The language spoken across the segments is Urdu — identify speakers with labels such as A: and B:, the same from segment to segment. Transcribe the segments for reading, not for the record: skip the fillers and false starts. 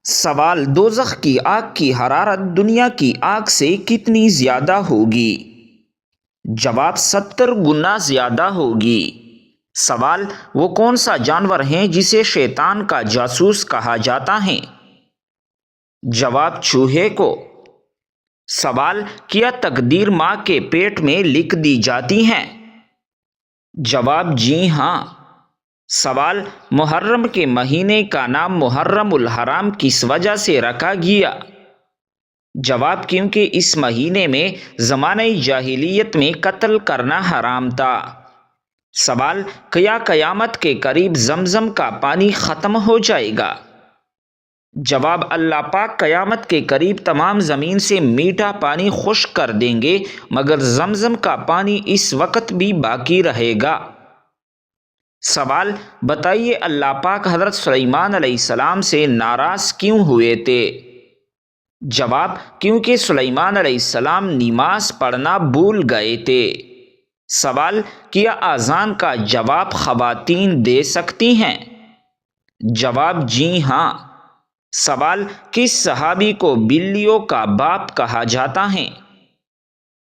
A: سوال: دوزخ کی آگ کی حرارت دنیا کی آگ سے کتنی زیادہ ہوگی؟ جواب: 70 گنا زیادہ ہوگی۔ سوال: وہ کون سا جانور ہے جسے شیطان کا جاسوس کہا جاتا ہے؟ جواب: چوہے کو۔ سوال: کیا تقدیر ماں کے پیٹ میں لکھ دی جاتی ہے؟ جواب: جی ہاں۔ سوال: محرم کے مہینے کا نام محرم الحرام کس وجہ سے رکھا گیا؟ جواب: کیونکہ اس مہینے میں زمانہ جاہلیت میں قتل کرنا حرام تھا۔ سوال: کیا قیامت کے قریب زمزم کا پانی ختم ہو جائے گا؟ جواب: اللہ پاک قیامت کے قریب تمام زمین سے میٹھا پانی خشک کر دیں گے مگر زمزم کا پانی اس وقت بھی باقی رہے گا۔ سوال: بتائیے اللہ پاک حضرت سلیمان علیہ السلام سے ناراض کیوں ہوئے تھے؟ جواب: کیونکہ سلیمان علیہ السلام نماز پڑھنا بھول گئے تھے۔ سوال: کیا اذان کا جواب خواتین دے سکتی ہیں؟ جواب: جی ہاں۔ سوال: کس صحابی کو بلیوں کا باپ کہا جاتا ہے؟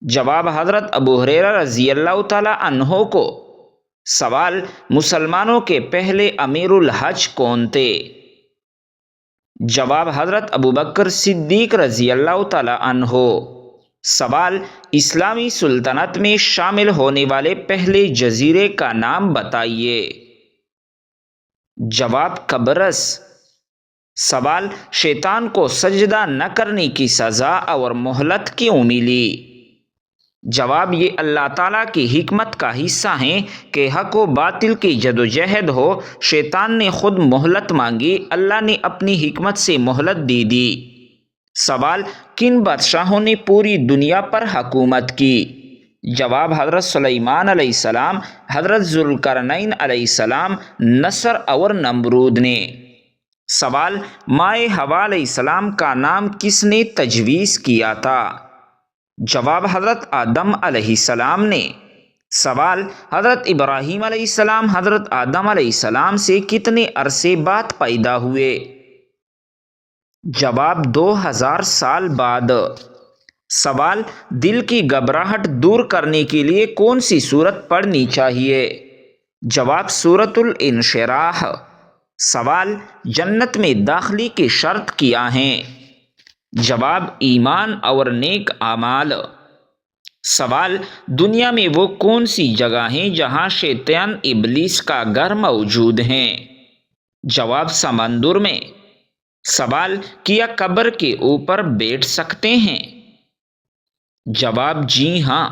A: جواب: حضرت ابو ہریرہ رضی اللہ تعالی عنہ کو۔ سوال: مسلمانوں کے پہلے امیر الحج کون تھے؟ جواب: حضرت ابوبکر صدیق رضی اللہ تعالی عنہ۔ سوال: اسلامی سلطنت میں شامل ہونے والے پہلے جزیرے کا نام بتائیے۔ جواب: قبرص۔ سوال: شیطان کو سجدہ نہ کرنے کی سزا اور مہلت کیوں ملی؟ جواب: یہ اللہ تعالیٰ کی حکمت کا حصہ ہے کہ حق و باطل کی جدوجہد ہو۔ شیطان نے خود مہلت مانگی، اللہ نے اپنی حکمت سے مہلت دے دی۔ سوال: کن بادشاہوں نے پوری دنیا پر حکومت کی؟ جواب: حضرت سلیمان علیہ السلام، حضرت ذوالقرنین علیہ السلام، نصر اور نمرود نے۔ سوال: مائیں حوا علیہ السلام کا نام کس نے تجویز کیا تھا؟ جواب: حضرت آدم علیہ السلام نے۔ سوال: حضرت ابراہیم علیہ السلام حضرت آدم علیہ السلام سے کتنے عرصے بعد پیدا ہوئے؟ جواب: 2000 سال بعد۔ سوال: دل کی گھبراہٹ دور کرنے کے لیے کون سی سورت پڑھنی چاہیے؟ جواب: سورۃ الانشراح۔ سوال: جنت میں داخلے کی شرط کیا ہیں؟ جواب: ایمان اور نیک اعمال۔ سوال: دنیا میں وہ کون سی جگہ ہیں جہاں شیطان ابلیس کا گھر موجود ہے؟ جواب: سمندر میں۔ سوال: کیا قبر کے اوپر بیٹھ سکتے ہیں؟ جواب: جی ہاں۔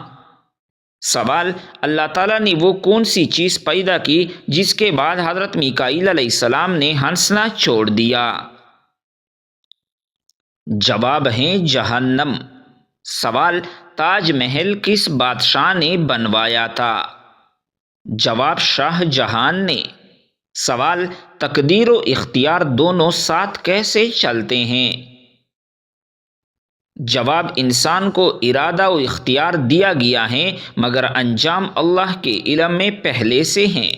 A: سوال: اللہ تعالیٰ نے وہ کون سی چیز پیدا کی جس کے بعد حضرت میکائیل علیہ السلام نے ہنسنا چھوڑ دیا؟ جواب ہے جہنم۔ سوال: تاج محل کس بادشاہ نے بنوایا تھا؟ جواب: شاہ جہان نے۔ سوال: تقدیر و اختیار دونوں ساتھ کیسے چلتے ہیں؟ جواب: انسان کو ارادہ و اختیار دیا گیا ہے مگر انجام اللہ کے علم میں پہلے سے ہیں۔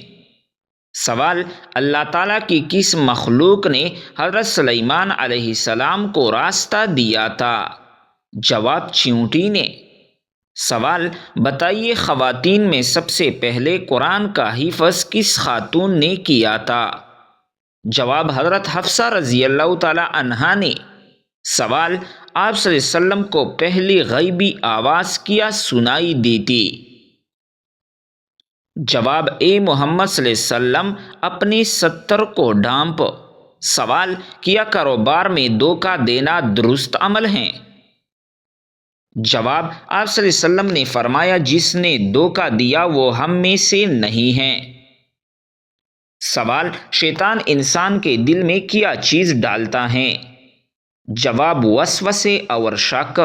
A: سوال: اللہ تعالیٰ کی کس مخلوق نے حضرت سلیمان علیہ السلام کو راستہ دیا تھا؟ جواب: چیونٹی نے۔ سوال: بتائیے خواتین میں سب سے پہلے قرآن کا حفظ کس خاتون نے کیا تھا؟ جواب: حضرت حفصہ رضی اللہ تعالی عنہا نے۔ سوال: آپ صلی اللہ علیہ وسلم کو پہلی غیبی آواز کیا سنائی دی تھی؟ جواب: اے محمد صلی اللہ علیہ وسلم اپنے 70 کو ڈھانپ۔ سوال: کیا کاروبار میں دھوکہ دینا درست عمل ہے؟ جواب: آپ صلی اللہ علیہ وسلم نے فرمایا جس نے دھوکہ دیا وہ ہم میں سے نہیں ہے۔ سوال: شیطان انسان کے دل میں کیا چیز ڈالتا ہے؟ جواب: وسوسے اور شک۔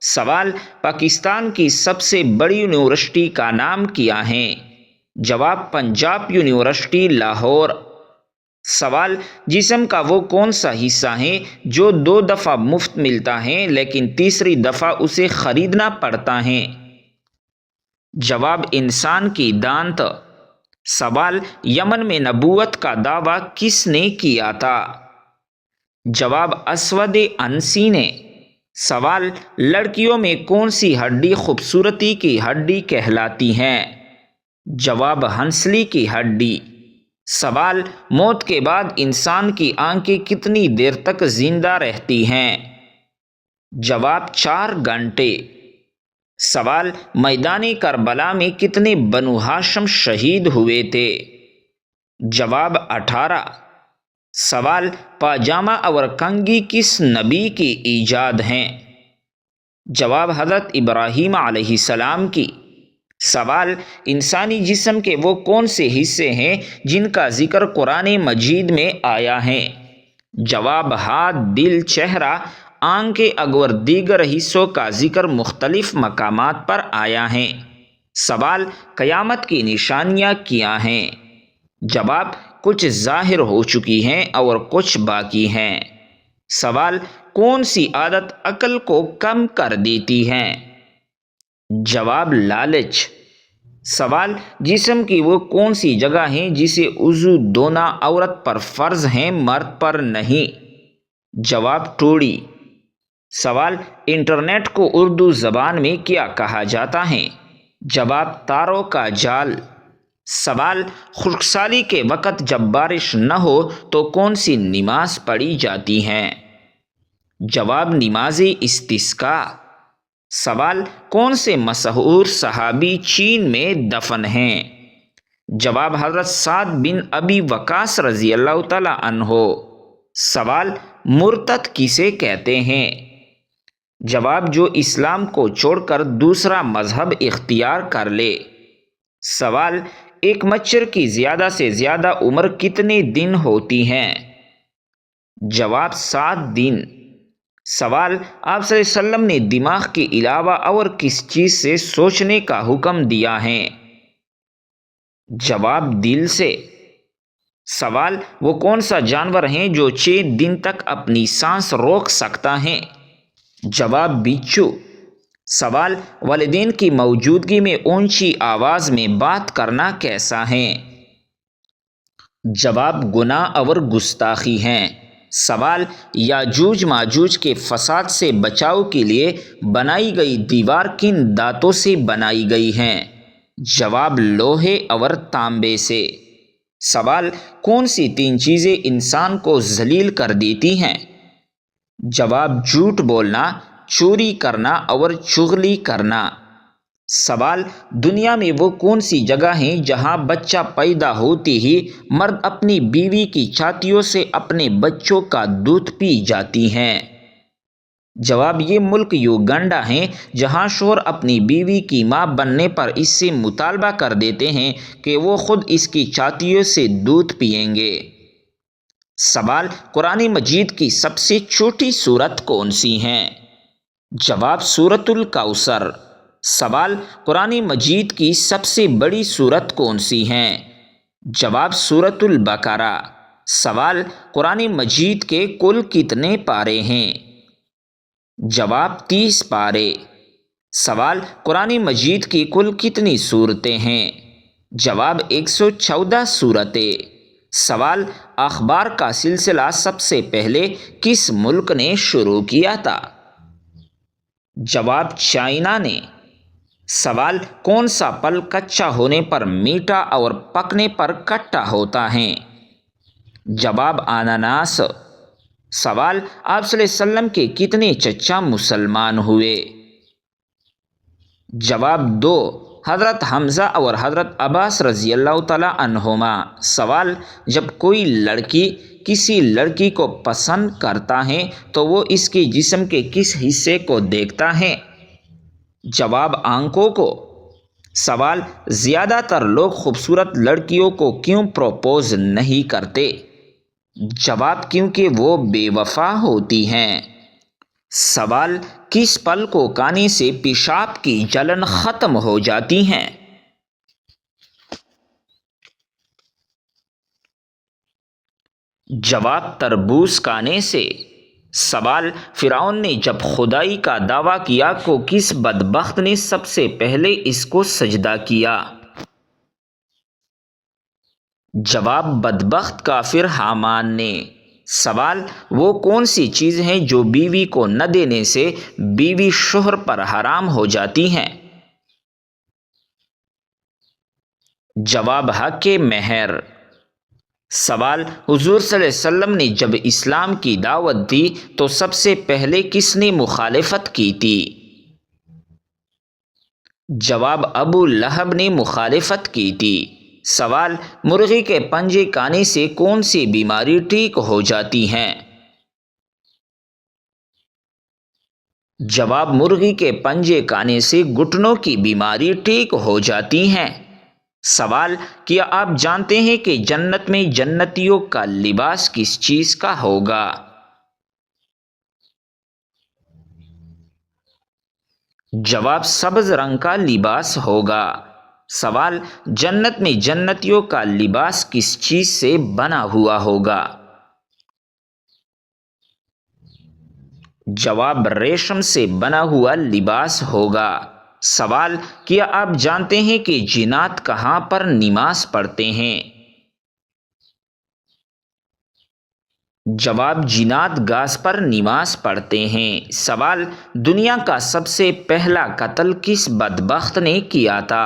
A: سوال: پاکستان کی سب سے بڑی یونیورسٹی کا نام کیا ہے؟ جواب: پنجاب یونیورسٹی لاہور۔ سوال: جسم کا وہ کون سا حصہ ہے جو 2 دفعہ مفت ملتا ہے لیکن تیسری دفعہ اسے خریدنا پڑتا ہے؟ جواب: انسان کی دانت۔ سوال: یمن میں نبوت کا دعویٰ کس نے کیا تھا؟ جواب اسود انسی نے۔ سوال لڑکیوں میں کون سی ہڈی خوبصورتی کی ہڈی کہلاتی ہے؟ جواب ہنسلی کی ہڈی۔ سوال موت کے بعد انسان کی آنکھیں کتنی دیر تک زندہ رہتی ہیں؟ جواب 4 گھنٹے۔ سوال میدان کربلا میں کتنے بنو ہاشم شہید ہوئے تھے؟ جواب 18۔ سوال پاجامہ اور کنگھی کس نبی کی ایجاد ہیں؟ جواب حضرت ابراہیم علیہ السلام کی۔ سوال انسانی جسم کے وہ کون سے حصے ہیں جن کا ذکر قرآن مجید میں آیا ہے؟ جواب ہاتھ، دل، چہرہ، آنکھیں اور دیگر حصوں کا ذکر مختلف مقامات پر آیا ہے۔ سوال قیامت کی نشانیاں کیا ہیں؟ جواب کچھ ظاہر ہو چکی ہیں اور کچھ باقی ہیں۔ سوال کون سی عادت عقل کو کم کر دیتی ہے؟ جواب لالچ۔ سوال جسم کی وہ کون سی جگہ ہیں جسے وضو دھونا عورت پر فرض ہے مرد پر نہیں؟ جواب ٹوڑی۔ سوال انٹرنیٹ کو اردو زبان میں کیا کہا جاتا ہے؟ جواب تاروں کا جال۔ سوال خشکسالی کے وقت جب بارش نہ ہو تو کون سی نماز پڑھی جاتی ہے؟ جواب نماز استسقاء۔ سوال کون سے مشہور صحابی چین میں دفن ہیں؟ جواب حضرت سعد بن ابی وقاص رضی اللہ تعالی عنہ۔ سوال مرتد کسے کہتے ہیں؟ جواب جو اسلام کو چھوڑ کر دوسرا مذہب اختیار کر لے۔ سوال ایک مچھر کی زیادہ سے زیادہ عمر کتنے دن ہوتی ہے؟ جواب 7 دن۔ سوال آپ صلی اللہ علیہ وسلم نے دماغ کے علاوہ اور کس چیز سے سوچنے کا حکم دیا ہے؟ جواب دل سے۔ سوال وہ کون سا جانور ہیں جو 6 دن تک اپنی سانس روک سکتا ہے؟ جواب بچھو۔ سوال والدین کی موجودگی میں اونچی آواز میں بات کرنا کیسا ہے؟ جواب گناہ اور گستاخی ہیں۔ سوال یاجوج ماجوج کے فساد سے بچاؤ کے لیے بنائی گئی دیوار کن دھاتوں سے بنائی گئی ہے؟ جواب لوہے اور تانبے سے۔ سوال کون سی 3 چیزیں انسان کو ذلیل کر دیتی ہیں؟ جواب جھوٹ بولنا، چوری کرنا اور چغلی کرنا۔ سوال دنیا میں وہ کون سی جگہ ہیں جہاں بچہ پیدا ہوتے ہی مرد اپنی بیوی کی چھاتیوں سے اپنے بچوں کا دودھ پی جاتی ہیں؟ جواب یہ ملک یوگنڈا ہیں جہاں شوہر اپنی بیوی کی ماں بننے پر اس سے مطالبہ کر دیتے ہیں کہ وہ خود اس کی چھاتیوں سے دودھ پئیں گے۔ سوال قرآن مجید کی سب سے چھوٹی سورت کون سی ہے؟ جواب سورۃ الکوثر۔ سوال قرآن مجید کی سب سے بڑی سورت کون سی ہے؟ جواب سورۃ البقرہ۔ سوال قرآن مجید کے کل کتنے پارے ہیں؟ جواب 30 پارے۔ سوال قرآن مجید کی کل کتنی سورتیں ہیں؟ جواب 114 سورتیں۔ سوال اخبار کا سلسلہ سب سے پہلے کس ملک نے شروع کیا تھا؟ جواب چائنا نے۔ سوال کون سا پھل کچا ہونے پر میٹھا اور پکنے پر کھٹا ہوتا ہے؟ جواب اناناس۔ سوال آپ صلی اللہ علیہ وسلم کے کتنے چچا مسلمان ہوئے؟ جواب 2، حضرت حمزہ اور حضرت عباس رضی اللہ تعالی عنہما۔ سوال جب کوئی لڑکی کسی لڑکی کو پسند کرتا ہے تو وہ اس کے جسم کے کس حصے کو دیکھتا ہے؟ جواب آنکھوں کو۔ سوال زیادہ تر لوگ خوبصورت لڑکیوں کو کیوں پروپوز نہیں کرتے؟ جواب کیونکہ وہ بے وفا ہوتی ہیں۔ سوال کس پھل کو کھانے سے پیشاب کی جلن ختم ہو جاتی ہے؟ جواب تربوز کھانے سے۔ سوال فرعون نے جب خدائی کا دعویٰ کیا تو کس بدبخت نے سب سے پہلے اس کو سجدہ کیا؟ جواب بدبخت کافر حامان نے۔ سوال، وہ کون سی چیز ہیں جو بیوی کو نہ دینے سے بیوی شوہر پر حرام ہو جاتی ہیں؟ جواب، حق مہر۔ سوال، حضور صلی اللہ علیہ وسلم نے جب اسلام کی دعوت دی تو سب سے پہلے کس نے مخالفت کی تھی؟ جواب، ابو لہب نے مخالفت کی تھی۔ سوال، مرغی کے پنجے کانے سے کون سی بیماری ٹھیک ہو جاتی ہیں؟ جواب، مرغی کے پنجے کانے سے گھٹنوں کی بیماری ٹھیک ہو جاتی ہیں۔ سوال، کیا آپ جانتے ہیں کہ جنت میں جنتیوں کا لباس کس چیز کا ہوگا؟ جواب، سبز رنگ کا لباس ہوگا۔ سوال، جنت میں جنتیوں کا لباس کس چیز سے بنا ہوا ہوگا؟ جواب، ریشم سے بنا ہوا لباس ہوگا۔ سوال، کیا آپ جانتے ہیں کہ جنات کہاں پر نماز پڑھتے ہیں؟ جواب، جنات گھاس پر نماز پڑھتے ہیں۔ سوال، دنیا کا سب سے پہلا قتل کس بدبخت نے کیا تھا؟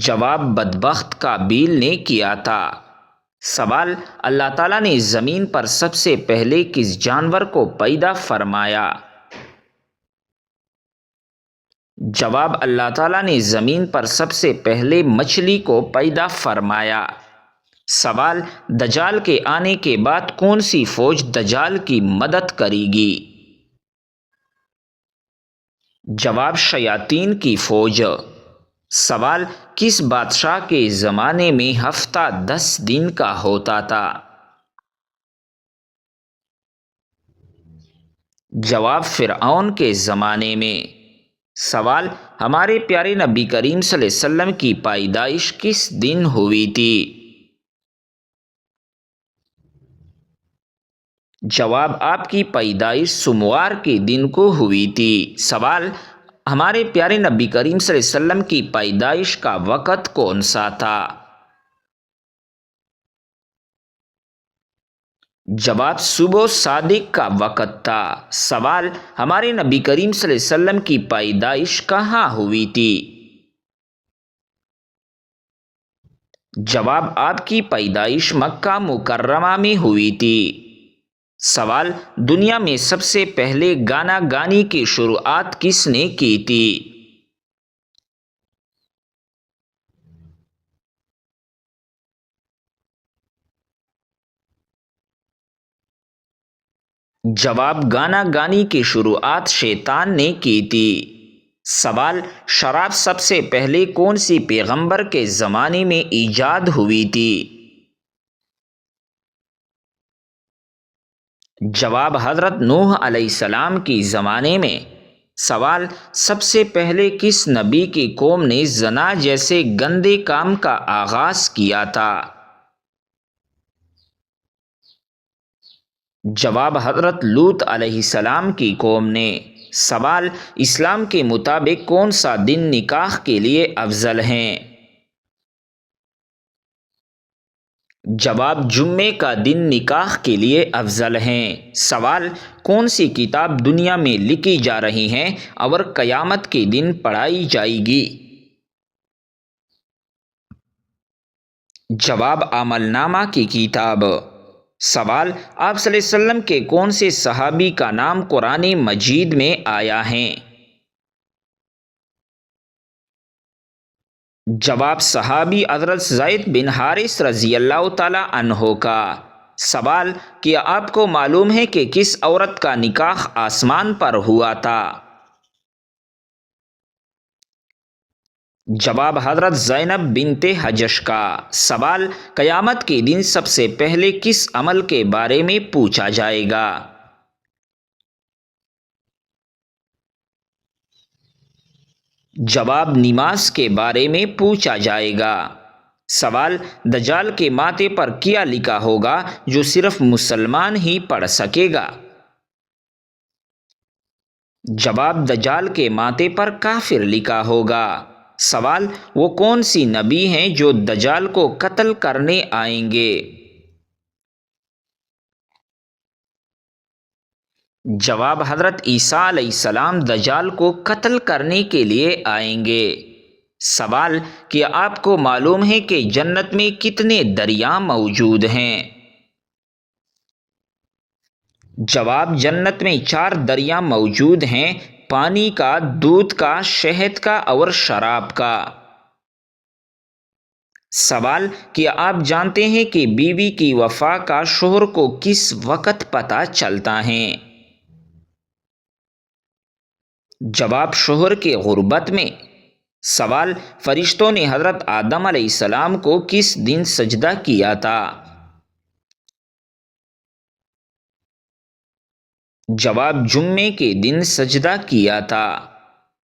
A: جواب، بدبخت قابیل نے کیا تھا۔ سوال، اللہ تعالیٰ نے زمین پر سب سے پہلے کس جانور کو پیدا فرمایا؟ جواب، اللہ تعالیٰ نے زمین پر سب سے پہلے مچھلی کو پیدا فرمایا۔ سوال، دجال کے آنے کے بعد کون سی فوج دجال کی مدد کرے گی؟ جواب، شیاطین کی فوج۔ سوال، کس بادشاہ کے زمانے میں ہفتہ 10 دن کا ہوتا تھا؟ جواب، فرعون کے زمانے میں۔ سوال، ہمارے پیارے نبی کریم صلی اللہ علیہ وسلم کی پیدائش کس دن ہوئی تھی؟ جواب، آپ کی پیدائش سوموار کے دن کو ہوئی تھی۔ سوال، ہمارے پیارے نبی کریم صلی اللہ علیہ وسلم کی پیدائش کا وقت کون سا تھا؟ جواب، صبح صادق کا وقت تھا۔ سوال، ہمارے نبی کریم صلی اللہ علیہ وسلم کی پیدائش کہاں ہوئی تھی؟ جواب، آپ کی پیدائش مکہ مکرمہ میں ہوئی تھی۔ سوال، دنیا میں سب سے پہلے گانا گانی کی شروعات کس نے کی تھی؟ جواب، گانا گانی کی شروعات شیطان نے کی تھی۔ سوال، شراب سب سے پہلے کون سی پیغمبر کے زمانے میں ایجاد ہوئی تھی؟ جواب، حضرت نوح علیہ السلام کی زمانے میں۔ سوال، سب سے پہلے کس نبی کی قوم نے زنا جیسے گندے کام کا آغاز کیا تھا؟ جواب، حضرت لوط علیہ السلام کی قوم نے۔ سوال، اسلام کے مطابق کون سا دن نکاح کے لیے افضل ہیں؟ جواب، جمعے کا دن نکاح کے لیے افضل ہیں۔ سوال، کون سی کتاب دنیا میں لکھی جا رہی ہیں اور قیامت کے دن پڑھائی جائے گی؟ جواب، عمل نامہ کی کتاب۔ سوال، آپ صلی اللہ علیہ وسلم کے کون سے صحابی کا نام قرآن مجید میں آیا ہے؟ جواب، صحابی حضرت زید بن حارث رضی اللہ تعالی عنہ کا۔ سوال، کیا آپ کو معلوم ہے کہ کس عورت کا نکاح آسمان پر ہوا تھا؟ جواب، حضرت زینب بنت حجش کا۔ سوال، قیامت کے دن سب سے پہلے کس عمل کے بارے میں پوچھا جائے گا؟ جواب، نماز کے بارے میں پوچھا جائے گا۔ سوال، دجال کے ماتھے پر کیا لکھا ہوگا جو صرف مسلمان ہی پڑھ سکے گا؟ جواب، دجال کے ماتھے پر کافر لکھا ہوگا۔ سوال، وہ کون سی نبی ہیں جو دجال کو قتل کرنے آئیں گے؟ جواب، حضرت عیسیٰ علیہ السلام دجال کو قتل کرنے کے لیے آئیں گے۔ سوال، کیا آپ کو معلوم ہے کہ جنت میں کتنے دریا موجود ہیں؟ جواب، جنت میں 4 دریا موجود ہیں: پانی کا، دودھ کا، شہد کا اور شراب کا۔ سوال، کیا آپ جانتے ہیں کہ بیوی کی وفا کا شوہر کو کس وقت پتہ چلتا ہے؟ جواب، شوہر کے غربت میں۔ سوال، فرشتوں نے حضرت آدم علیہ السلام کو کس دن سجدہ کیا تھا؟ جواب، جمعے کے دن سجدہ کیا تھا۔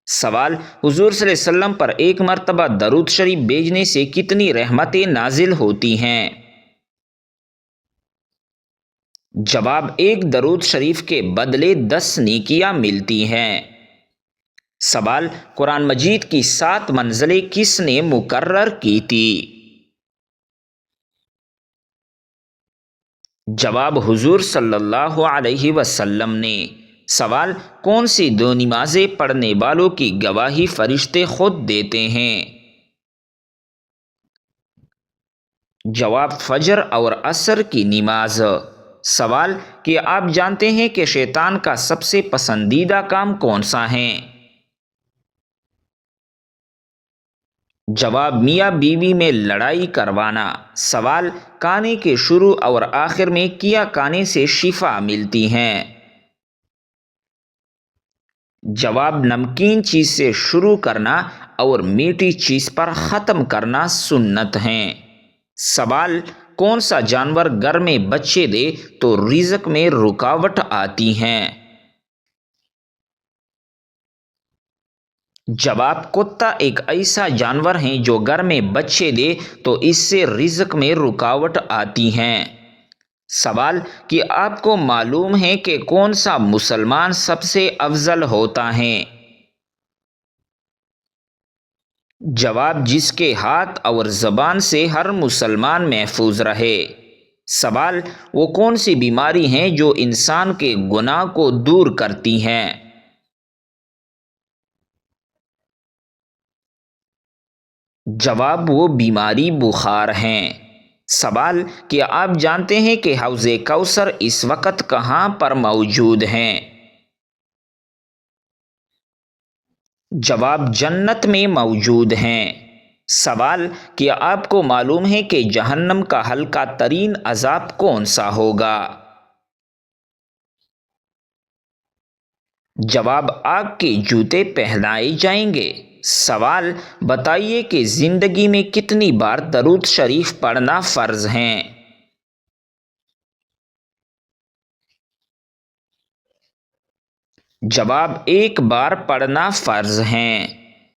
A: سوال، حضور صلی اللہ علیہ وسلم پر ایک مرتبہ درود شریف بھیجنے سے کتنی رحمتیں نازل ہوتی ہیں؟ جواب، ایک درود شریف کے بدلے 10 نیکیاں ملتی ہیں۔ سوال، قرآن مجید کی 7 منزلیں کس نے مقرر کی تھی؟ جواب، حضور صلی اللہ علیہ وسلم نے۔ سوال، کون سی 2 نمازیں پڑھنے والوں کی گواہی فرشتے خود دیتے ہیں؟ جواب، فجر اور عصر کی نماز۔ سوال، کیا آپ جانتے ہیں کہ شیطان کا سب سے پسندیدہ کام کون سا ہے؟ جواب، میاں بیوی میں لڑائی کروانا۔ سوال، کھانے کے شروع اور آخر میں کیا کھانے سے شفا ملتی ہے؟ جواب، نمکین چیز سے شروع کرنا اور میٹھی چیز پر ختم کرنا سنت ہے۔ سوال، کون سا جانور گھر میں بچے دے تو رزق میں رکاوٹ آتی ہے؟ جواب، کتا ایک ایسا جانور ہے جو گھر میں بچے دے تو اس سے رزق میں رکاوٹ آتی ہے۔ سوال، کہ آپ کو معلوم ہے کہ کون سا مسلمان سب سے افضل ہوتا ہے؟ جواب، جس کے ہاتھ اور زبان سے ہر مسلمان محفوظ رہے۔ سوال، وہ کون سی بیماری ہیں جو انسان کے گناہ کو دور کرتی ہیں؟ جواب، وہ بیماری بخار ہیں۔ سوال، کیا آپ جانتے ہیں کہ حوض کوثر اس وقت کہاں پر موجود ہیں؟ جواب، جنت میں موجود ہیں۔ سوال، کیا آپ کو معلوم ہے کہ جہنم کا ہلکا ترین عذاب کون سا ہوگا؟ جواب، آگ کے جوتے پہنائے جائیں گے۔ سوال، بتائیے کہ زندگی میں کتنی بار درود شریف پڑھنا فرض ہے؟ جواب، 1 بار پڑھنا فرض ہے۔